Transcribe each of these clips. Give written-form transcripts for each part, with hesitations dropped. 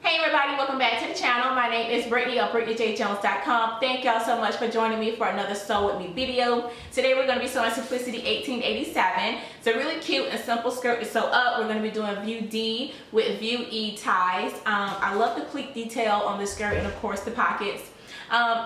Hey everybody, welcome back to the channel. My name is Brittany of BrittanyJJones.com. Thank y'all so much for joining me for another Sew With Me video. Today we're going to be sewing Simplicity 1887. It's a really cute and simple skirt to sew up. We're going to be doing view D with view E ties. I love the pleat detail on the skirt and of course the pockets.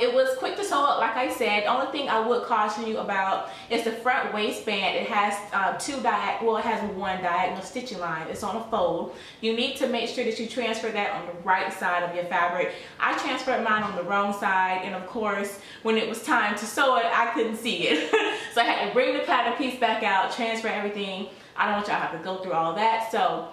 It was quick to sew up, like I said. The only thing I would caution you about is the front waistband. It has it has one diagonal stitching line. It's on a fold. You need to make sure that you transfer that on the right side of your fabric. I transferred mine on the wrong side, and of course, when it was time to sew it, I couldn't see it. So I had to bring the pattern piece back out, transfer everything. I don't want y'all to have to go through all that. So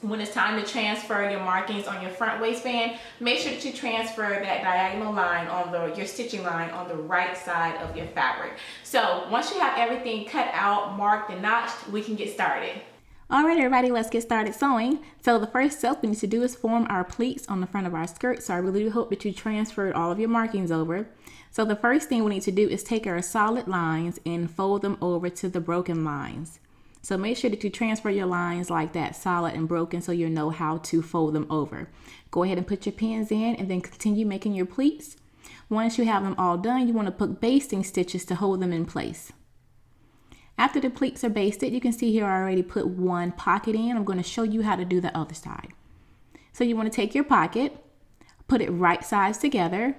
when it's time to transfer your markings on your front waistband, make sure that you transfer that diagonal line on your stitching line on the right side of your fabric. So once you have everything cut out, marked, and notched, we can get started. All right, everybody, let's get started sewing. So the first step we need to do is form our pleats on the front of our skirt. So I really do hope that you transferred all of your markings over. So the first thing we need to do is take our solid lines and fold them over to the broken lines. So make sure that you transfer your lines like that, solid and broken, so you'll know how to fold them over. Go ahead and put your pins in and then continue making your pleats. Once you have them all done, you want to put basting stitches to hold them in place. After the pleats are basted, you can see here I already put one pocket in. I'm going to show you how to do the other side. So you want to take your pocket, put it right sides together,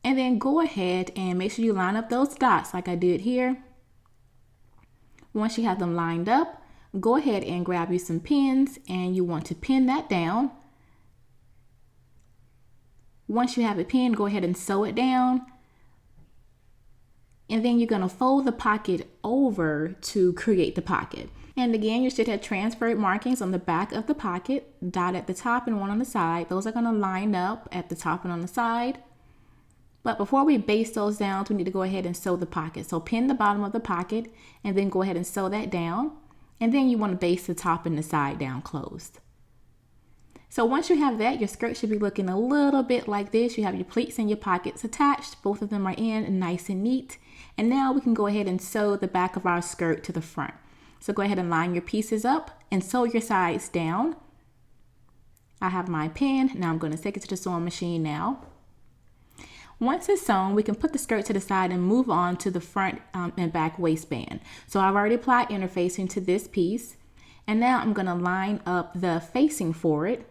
and then go ahead and make sure you line up those dots like I did here. Once you have them lined up, go ahead and grab you some pins and you want to pin that down. Once you have it pinned, go ahead and sew it down. And then you're going to fold the pocket over to create the pocket. And again, you should have transferred markings on the back of the pocket, dot at the top and one on the side. Those are going to line up at the top and on the side. But before we baste those down, we need to go ahead and sew the pocket. So pin the bottom of the pocket and then go ahead and sew that down. And then you want to baste the top and the side down closed. So once you have that, your skirt should be looking a little bit like this. You have your pleats and your pockets attached. Both of them are in and nice and neat. And now we can go ahead and sew the back of our skirt to the front. So go ahead and line your pieces up and sew your sides down. I have my pin. Now I'm going to take it to the sewing machine now. Once it's sewn, we can put the skirt to the side and move on to the front and back waistband. So I've already applied interfacing to this piece. And now I'm going to line up the facing for it.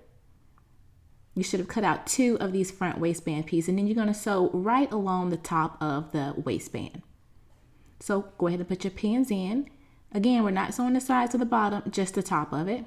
You should have cut out 2 of these front waistband pieces, and then you're going to sew right along the top of the waistband. So go ahead and put your pins in. Again, we're not sewing the sides to the bottom, just the top of it.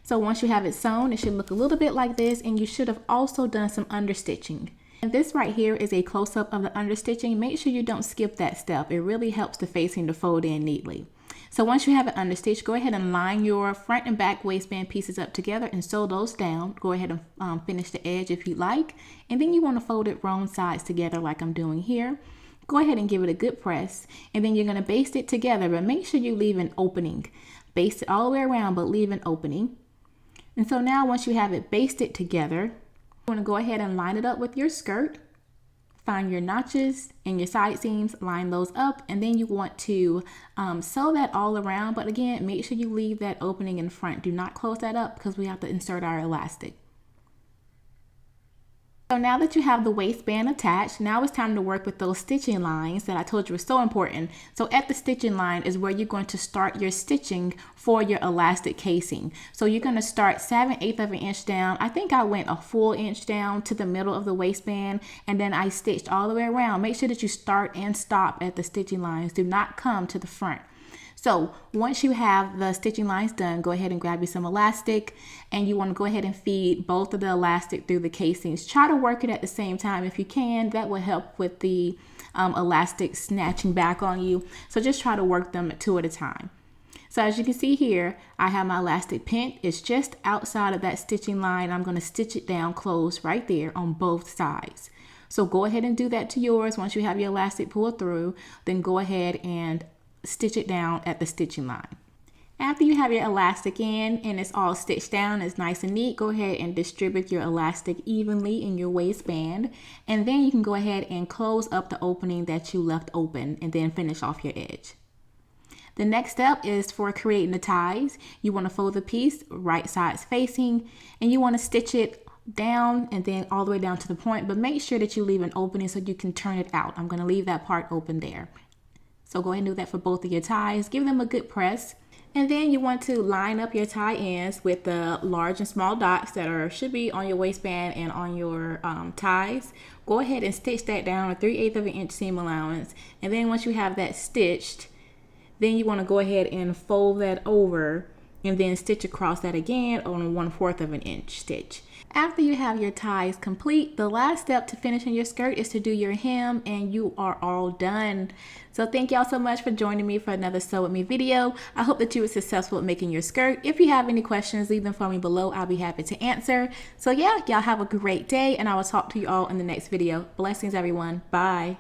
So once you have it sewn, it should look a little bit like this, and you should have also done some understitching. And this right here is a close-up of the understitching. Make sure you don't skip that step. It really helps the facing to fold in neatly. So once you have it understitched, go ahead and line your front and back waistband pieces up together and sew those down. Go ahead and finish the edge if you like. And then you want to fold it wrong sides together like I'm doing here. Go ahead and give it a good press. And then you're going to baste it together, but make sure you leave an opening. Baste it all the way around, but leave an opening. And so now once you have it basted together, you want to go ahead and line it up with your skirt. Find your notches and your side seams, line those up, and then you want to sew that all around. But again, make sure you leave that opening in front. Do not close that up because we have to insert our elastic. So now that you have the waistband attached, now it's time to work with those stitching lines that I told you were so important. So at the stitching line is where you're going to start your stitching for your elastic casing. So you're going to start 7/8 of an inch down. I think I went a full inch down to the middle of the waistband, and then I stitched all the way around. Make sure that you start and stop at the stitching lines. Do not come to the front. So once you have the stitching lines done, go ahead and grab you some elastic, and you want to go ahead and feed both of the elastic through the casings. Try to work it at the same time if you can. That will help with the elastic snatching back on you. So just try to work them 2 at a time. So as you can see here, I have my elastic pinned. It's just outside of that stitching line. I'm going to stitch it down closed right there on both sides. So go ahead and do that to yours. Once you have your elastic pulled through, then go ahead and stitch it down at the stitching line. After you have your elastic in and it's all stitched down, it's nice and neat, go ahead and distribute your elastic evenly in your waistband, and then you can go ahead and close up the opening that you left open and then finish off your edge. The next step is for creating the ties. You want to fold the piece right sides facing, and you want to stitch it down and then all the way down to the point, but make sure that you leave an opening so you can turn it out. I'm going to leave that part open there. So go ahead and do that for both of your ties. Give them a good press. And then you want to line up your tie ends with the large and small dots that should be on your waistband and on your ties. Go ahead and stitch that down a 3/8 of an inch seam allowance. And then once you have that stitched, then you want to go ahead and fold that over and then stitch across that again on a 1/4 of an inch stitch. After you have your ties complete, the last step to finishing your skirt is to do your hem, and you are all done. So thank y'all so much for joining me for another Sew With Me video. I hope that you were successful at making your skirt. If you have any questions, leave them for me below. I'll be happy to answer. So yeah, y'all have a great day, and I will talk to you all in the next video. Blessings, everyone. Bye.